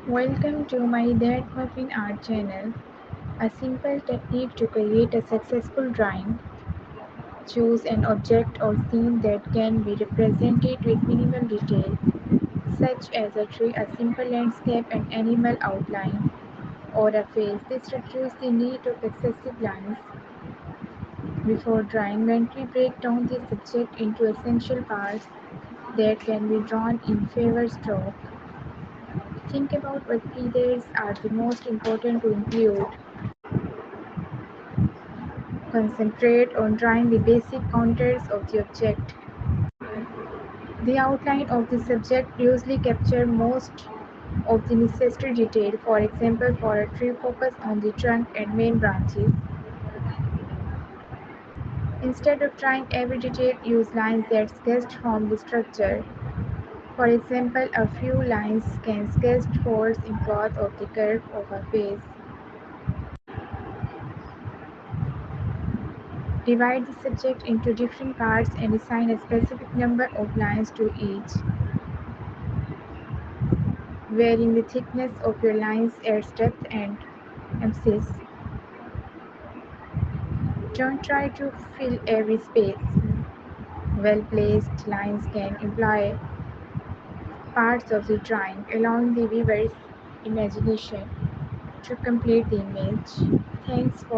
Welcome to my That Muffin Art channel. A simple technique to create a successful drawing. Choose an object or scene that can be represented with minimal detail, such as a tree, a simple landscape, an animal outline, or a face. This reduces the need of excessive lines. Before drawing, mentally break down the subject into essential parts that can be drawn in favor stroke. Think about what features are the most important to include. Concentrate on drawing the basic contours of the object. The outline of the subject usually captures most of the necessary detail. For example, for a tree, focus on the trunk and main branches. Instead of trying every detail, use lines that sketch from the structure. For example, a few lines can sketch folds in cloth of the curve of a face. Divide the subject into different parts and assign a specific number of lines to each. Varying the thickness of your lines adds depth and emphasis. Don't try to fill every space. Well-placed lines can imply parts of the drawing, allowing the viewer's imagination to complete the image. Thanks for